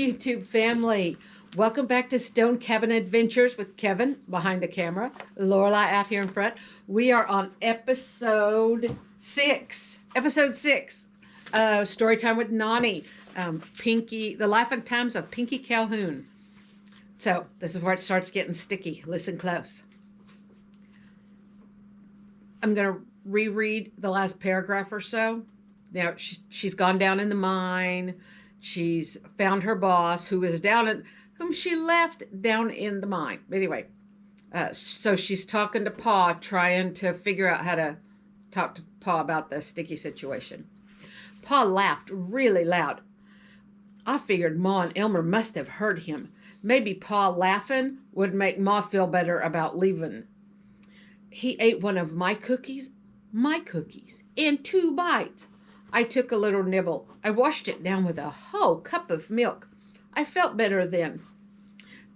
YouTube family. Welcome back to StoneCabinAdventures with Kevin behind the camera, Lorelai out here in front. We are on episode 6. Story time with Nani. Pinky, the life and times of Pinky Calhoun. So this is where it starts getting sticky. Listen close. I'm going to reread the last paragraph or so. Now, she's gone down in the mine. She's found her boss, who whom she left down in the mine. Anyway, so she's talking to Pa, trying to figure out how to talk to Pa about the sticky situation. Pa laughed really loud. I figured Ma and Elmer must have heard him. Maybe Pa laughing would make Ma feel better about leaving. He ate one of my cookies, in 2 bites. I took a little nibble. I washed it down with a whole cup of milk. I felt better then.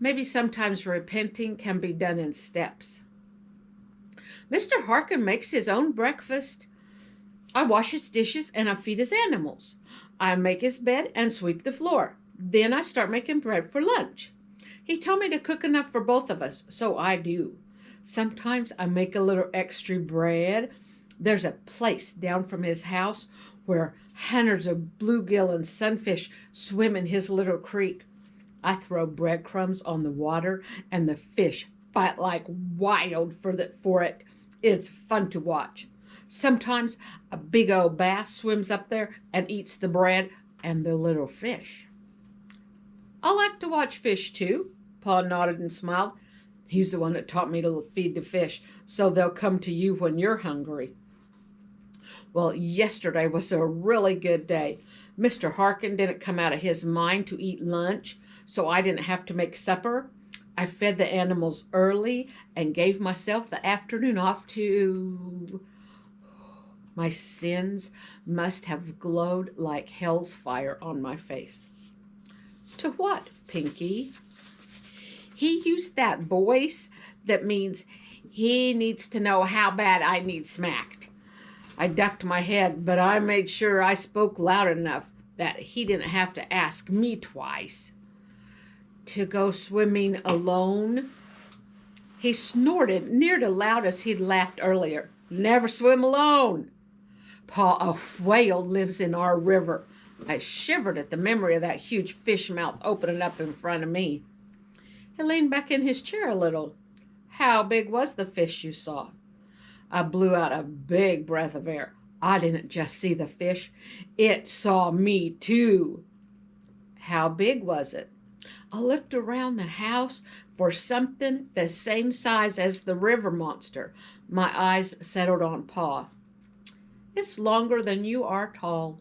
Maybe sometimes repenting can be done in steps. Mr. Harkin makes his own breakfast. I wash his dishes and I feed his animals. I make his bed and sweep the floor. Then I start making bread for lunch. He told me to cook enough for both of us, so I do. Sometimes I make a little extra bread. There's a place down from his house where hundreds of bluegill and sunfish swim in his little creek. I throw breadcrumbs on the water and the fish fight like wild for it. It's fun to watch. Sometimes a big old bass swims up there and eats the bread and the little fish. I like to watch fish too. Pa nodded and smiled. He's the one that taught me to feed the fish, so they'll come to you when you're hungry. Well, yesterday was a really good day. Mr. Harkin didn't come out of his mine to eat lunch, so I didn't have to make supper. I fed the animals early and gave myself the afternoon off to... My sins must have glowed like hell's fire on my face. To what, Pinky? He used that voice that means he needs to know how bad I need smacked. I ducked my head, but I made sure I spoke loud enough that he didn't have to ask me twice. To go swimming alone? He snorted near as loud as he'd laughed earlier. Never swim alone. Pa, a whale lives in our river. I shivered at the memory of that huge fish mouth opening up in front of me. He leaned back in his chair a little. How big was the fish you saw? I blew out a big breath of air. I didn't just see the fish. It saw me too. How big was it? I looked around the house for something the same size as the river monster. My eyes settled on Pa. It's longer than you are tall.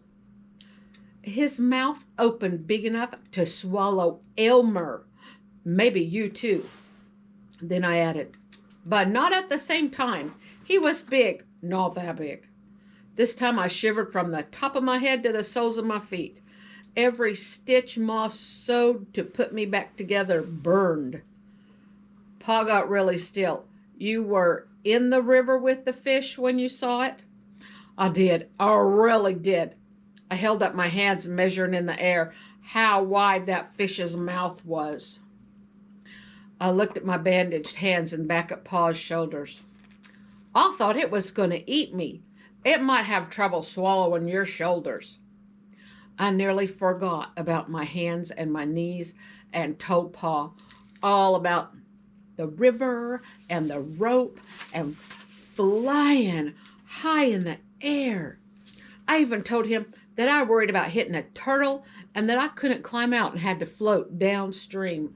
His mouth opened big enough to swallow Elmer. Maybe you too. Then I added, but not at the same time. He was big, not that big. This time I shivered from the top of my head to the soles of my feet. Every stitch Ma sewed to put me back together burned. Pa got really still. You were in the river with the fish when you saw it? I did. I really did. I held up my hands, measuring in the air how wide that fish's mouth was. I looked at my bandaged hands and back at Pa's shoulders. I thought it was going to eat me. It might have trouble swallowing your shoulders. I nearly forgot about my hands and my knees and told Pa all about the river and the rope and flying high in the air. I even told him that I worried about hitting a turtle and that I couldn't climb out and had to float downstream.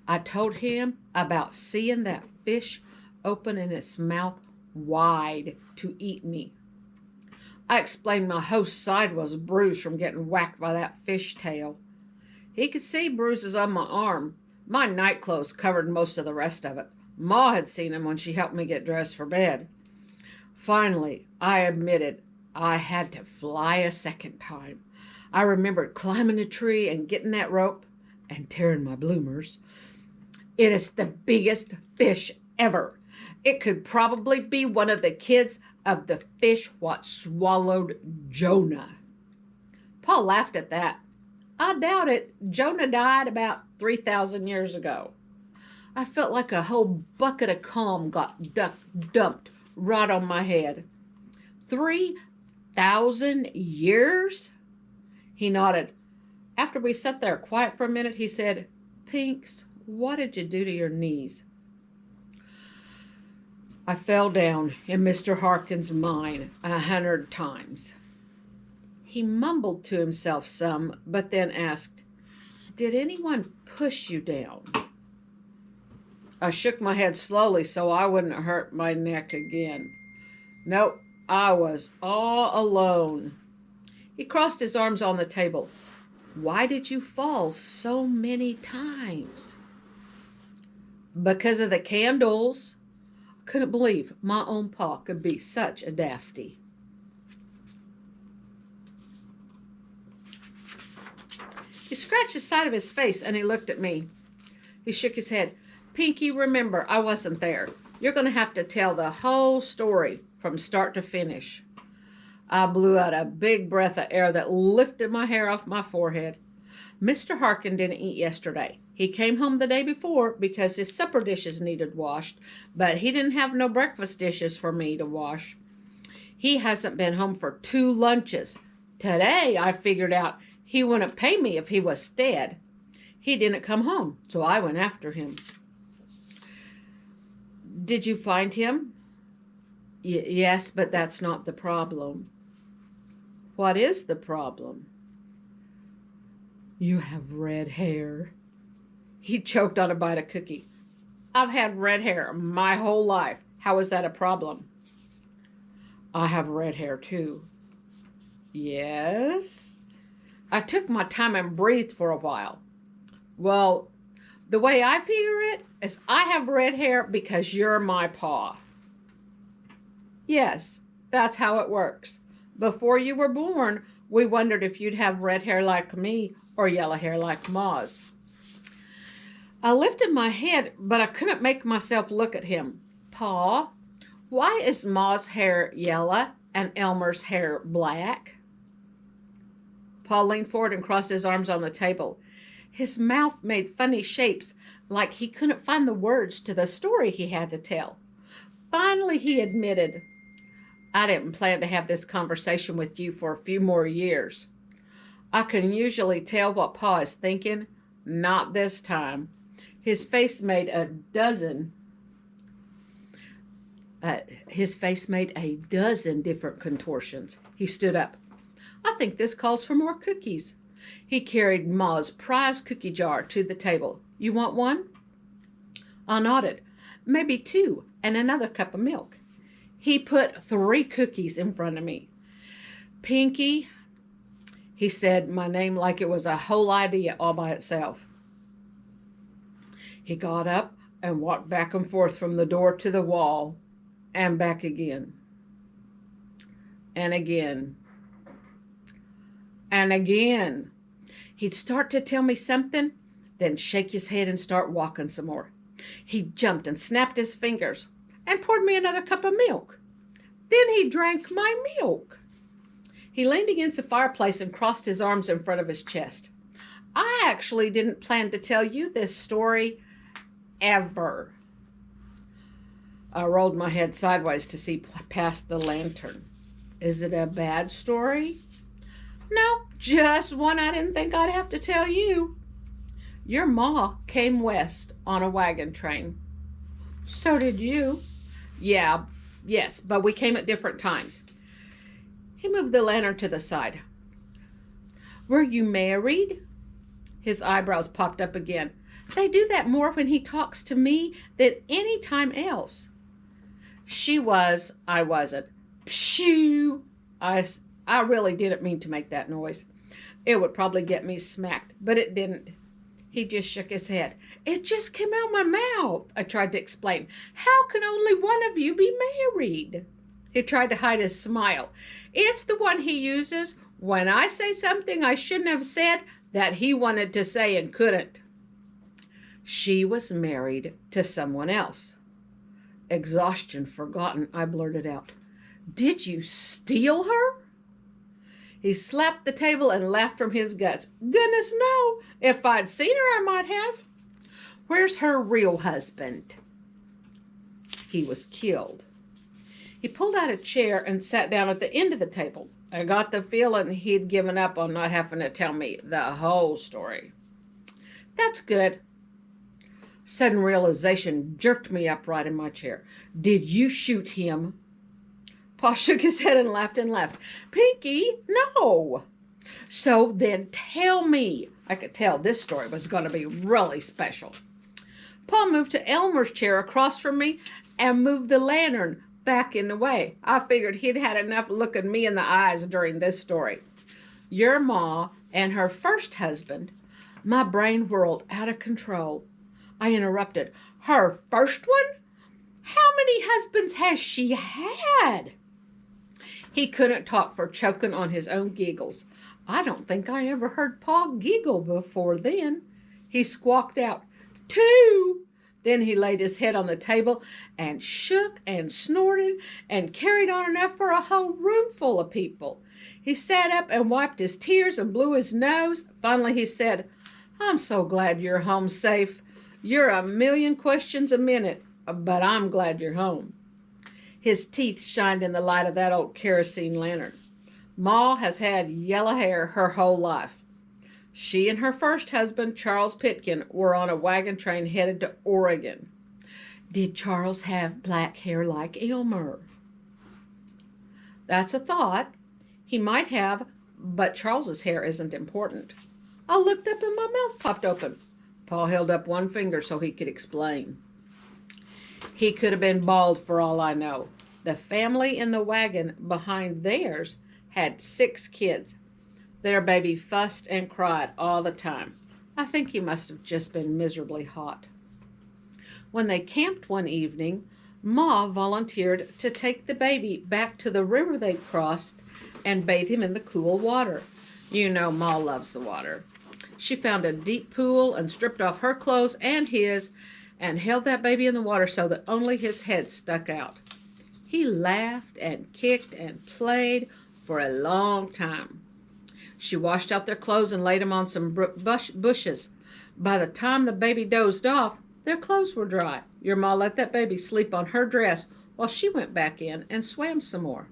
I told him about seeing that fish opening its mouth wide to eat me. I explained my host's side was bruised from getting whacked by that fish tail. He could see bruises on my arm. My night clothes covered most of the rest of it. Ma had seen them when she helped me get dressed for bed. Finally, I admitted I had to fly a second time. I remembered climbing a tree and getting that rope and tearing my bloomers. It is the biggest fish ever. It could probably be one of the kids of the fish what swallowed Jonah. Pa laughed at that. I doubt it. Jonah died about 3,000 years ago. I felt like a whole bucket of calm got dumped right on my head. 3,000 years? He nodded. After we sat there quiet for a minute, he said, Pinks, what did you do to your knees? I fell down in Mr. Harkin's mine 100 times. He mumbled to himself some, but then asked, Did anyone push you down? I shook my head slowly so I wouldn't hurt my neck again. Nope, I was all alone. He crossed his arms on the table. Why did you fall so many times? Because of the candles. I couldn't believe my own pa could be such a dafty. He scratched the side of his face and he looked at me. He shook his head. Pinky, remember, I wasn't there. You're going to have to tell the whole story from start to finish. I blew out a big breath of air that lifted my hair off my forehead. Mr. Harkin didn't eat yesterday. He came home the day before because his supper dishes needed washed, but he didn't have no breakfast dishes for me to wash. He hasn't been home for 2 lunches. Today I figured out he wouldn't pay me if he was dead. He didn't come home, so I went after him. Did you find him? Yes, but that's not the problem. What is the problem? You have red hair. He choked on a bite of cookie. I've had red hair my whole life. How is that a problem? I have red hair too. Yes? I took my time and breathed for a while. Well, the way I figure it is I have red hair because you're my pa. Yes, that's how it works. Before you were born, we wondered if you'd have red hair like me or yellow hair like Ma's. I lifted my head, but I couldn't make myself look at him. Pa, why is Ma's hair yellow and Elmer's hair black? Pa leaned forward and crossed his arms on the table. His mouth made funny shapes, like he couldn't find the words to the story he had to tell. Finally, he admitted, I didn't plan to have this conversation with you for a few more years. I can usually tell what Pa is thinking. Not this time. His face made a dozen different contortions. He stood up. I think this calls for more cookies. He carried Ma's prized cookie jar to the table. You want one? I nodded. Maybe 2 and another cup of milk. He put 3 cookies in front of me. Pinky, he said my name like it was a whole idea all by itself. He got up and walked back and forth from the door to the wall and back again. And again. And again. He'd start to tell me something, then shake his head and start walking some more. He jumped and snapped his fingers and poured me another cup of milk. Then he drank my milk. He leaned against the fireplace and crossed his arms in front of his chest. I actually didn't plan to tell you this story ever. I rolled my head sideways to see past the lantern. Is it a bad story? No, just one I didn't think I'd have to tell you. Your ma came west on a wagon train. So did you. Yes, but we came at different times. He moved the lantern to the side. Were you married? His eyebrows popped up again. They do that more when he talks to me than any time else. She was, I wasn't. Pshoo! I really didn't mean to make that noise. It would probably get me smacked, but it didn't. He just shook his head. It just came out my mouth, I tried to explain. How can only one of you be married? He tried to hide his smile. It's the one he uses when I say something I shouldn't have said that he wanted to say and couldn't. She was married to someone else. Exhaustion forgotten, I blurted out. Did you steal her? He slapped the table and laughed from his guts. Goodness, no. If I'd seen her, I might have. Where's her real husband? He was killed. He pulled out a chair and sat down at the end of the table. I got the feeling he'd given up on not having to tell me the whole story. That's good. Sudden realization jerked me upright in my chair. Did you shoot him? Pa shook his head and laughed and laughed. Pinky, no. So then tell me. I could tell this story was going to be really special. Pa moved to Elmer's chair across from me and moved the lantern back in the way. I figured he'd had enough looking me in the eyes during this story. Your ma and her first husband. My brain whirled out of control. I interrupted. Her first one? How many husbands has she had? He couldn't talk for choking on his own giggles. I don't think I ever heard Pa giggle before then. He squawked out, 2. Then he laid his head on the table and shook and snorted and carried on enough for a whole room full of people. He sat up and wiped his tears and blew his nose. Finally he said, I'm so glad you're home safe. You're a million questions a minute, but I'm glad you're home. His teeth shined in the light of that old kerosene lantern. Ma has had yellow hair her whole life. She and her first husband, Charles Pitkin, were on a wagon train headed to Oregon. Did Charles have black hair like Elmer? That's a thought. He might have, but Charles's hair isn't important. I looked up and my mouth popped open. Pa held up one finger so he could explain. He could have been bald for all I know. The family in the wagon behind theirs had 6 kids. Their baby fussed and cried all the time. I think he must have just been miserably hot. When they camped one evening, Ma volunteered to take the baby back to the river they'd crossed and bathe him in the cool water. You know Ma loves the water. She found a deep pool and stripped off her clothes and his and held that baby in the water so that only his head stuck out. He laughed and kicked and played for a long time. She washed out their clothes and laid them on some bushes. By the time the baby dozed off, their clothes were dry. Your ma let that baby sleep on her dress while she went back in and swam some more.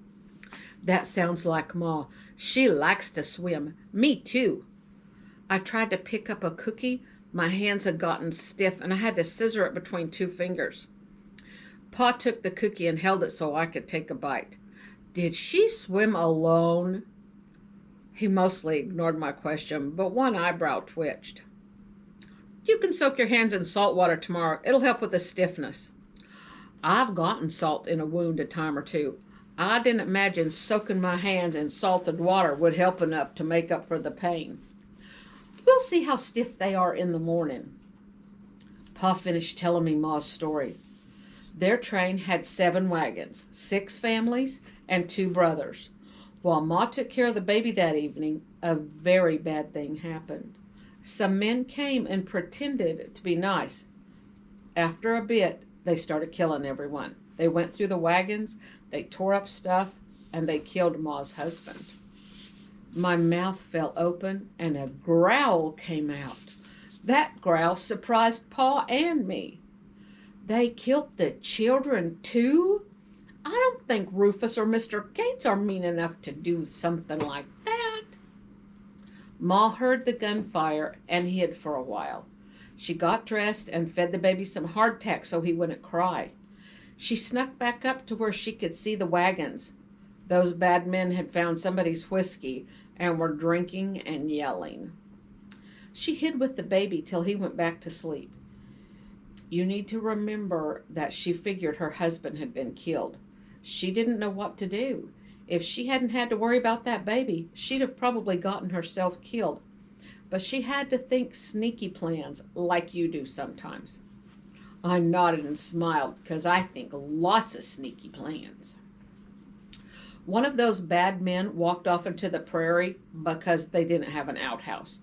That sounds like Ma. She likes to swim. Me too. I tried to pick up a cookie. My hands had gotten stiff and I had to scissor it between 2 fingers. Pa took the cookie and held it so I could take a bite. Did she swim alone? He mostly ignored my question, but one eyebrow twitched. You can soak your hands in salt water tomorrow. It'll help with the stiffness. I've gotten salt in a wound a time or 2. I didn't imagine soaking my hands in salted water would help enough to make up for the pain. We'll see how stiff they are in the morning. Pa finished telling me Ma's story. Their train had 7 wagons, 6 families, and 2 brothers. While Ma took care of the baby that evening, a very bad thing happened. Some men came and pretended to be nice. After a bit, they started killing everyone. They went through the wagons, they tore up stuff, and they killed Ma's husband. My mouth fell open and a growl came out. That growl surprised Pa and me. They killed the children too? I don't think Rufus or Mr. Gates are mean enough to do something like that. Ma heard the gunfire and hid for a while. She got dressed and fed the baby some hardtack so he wouldn't cry. She snuck back up to where she could see the wagons. Those bad men had found somebody's whiskey and were drinking and yelling. She hid with the baby till he went back to sleep. You need to remember that she figured her husband had been killed. She didn't know what to do. If she hadn't had to worry about that baby, she'd have probably gotten herself killed. But she had to think sneaky plans like you do sometimes. I nodded and smiled because I think lots of sneaky plans. One of those bad men walked off into the prairie because they didn't have an outhouse.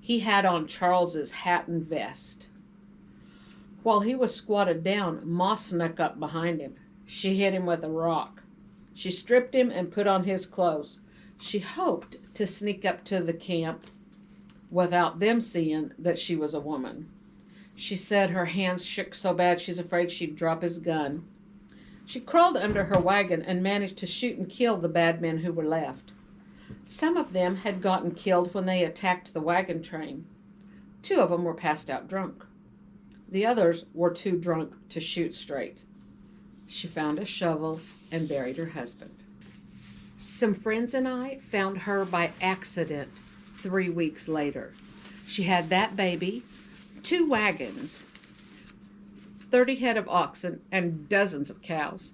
He had on Charles's hat and vest. While he was squatted down, Ma snuck up behind him. She hit him with a rock. She stripped him and put on his clothes. She hoped to sneak up to the camp without them seeing that she was a woman. She said her hands shook so bad she's afraid she'd drop his gun. She crawled under her wagon and managed to shoot and kill the bad men who were left. Some of them had gotten killed when they attacked the wagon train. 2 of them were passed out drunk. The others were too drunk to shoot straight. She found a shovel and buried her husband. Some friends and I found her by accident 3 weeks later. She had that baby, 2 wagons, 30 head of oxen, and dozens of cows.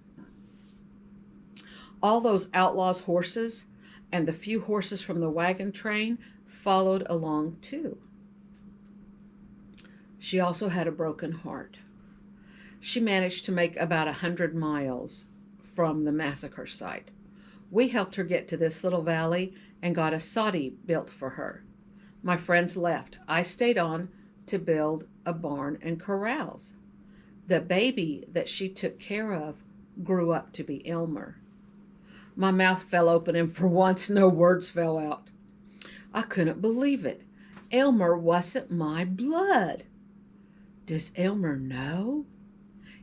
All those outlaws' horses and the few horses from the wagon train followed along too. She also had a broken heart. She managed to make about 100 miles from the massacre site. We helped her get to this little valley and got a soddy built for her. My friends left. I stayed on to build a barn and corrals. The baby that she took care of grew up to be Elmer. My mouth fell open, and for once no words fell out. I couldn't believe it. Elmer wasn't my blood. Does Elmer know?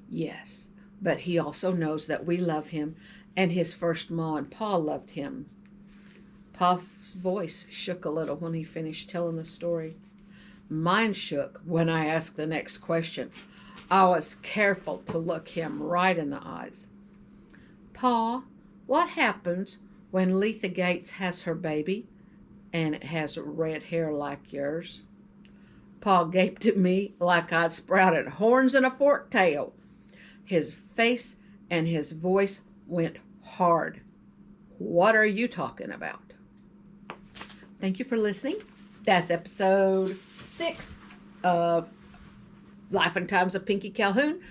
Yes, but he also knows that we love him, and his first ma and pa loved him. Pa's voice shook a little when he finished telling the story. Mine shook when I asked the next question. I was careful to look him right in the eyes. Pa, what happens when Letha Gates has her baby and it has red hair like yours? Pa gaped at me like I'd sprouted horns in a forked tail. His face and his voice went hard. What are you talking about? Thank you for listening. That's episode 6 of Life and Times of Pinky Calhoun.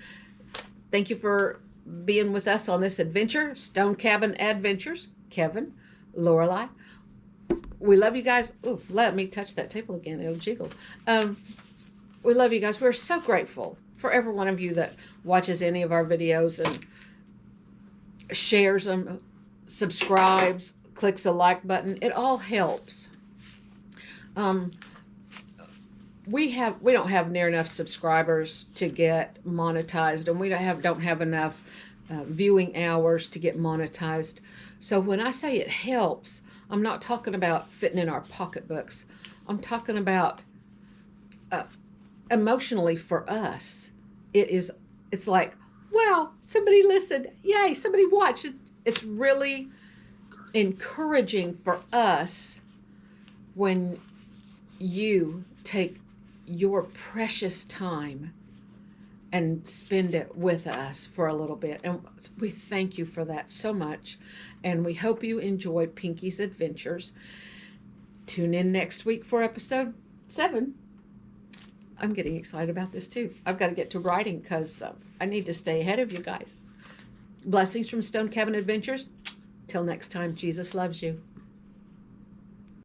Thank you for being with us on this adventure. Stone Cabin Adventures. Kevin, Lorelei. We love you guys. Ooh, let me touch that table again. It'll jiggle. We love you guys. We're so grateful for every one of you that watches any of our videos and shares them, subscribes, clicks a like button. It all helps. We don't have near enough subscribers to get monetized, and we don't have enough viewing hours to get monetized. So when I say it helps, I'm not talking about fitting in our pocketbooks. I'm talking about emotionally for us. It's like, wow, somebody listened. Yay, somebody watched. It's really encouraging for us when you take your precious time and spend it with us for a little bit. And we thank you for that so much. And we hope you enjoy Pinky's Adventures. Tune in next week for episode 7. I'm getting excited about this too. I've got to get to writing because I need to stay ahead of you guys. Blessings from Stone Cabin Adventures. Till next time, Jesus loves you.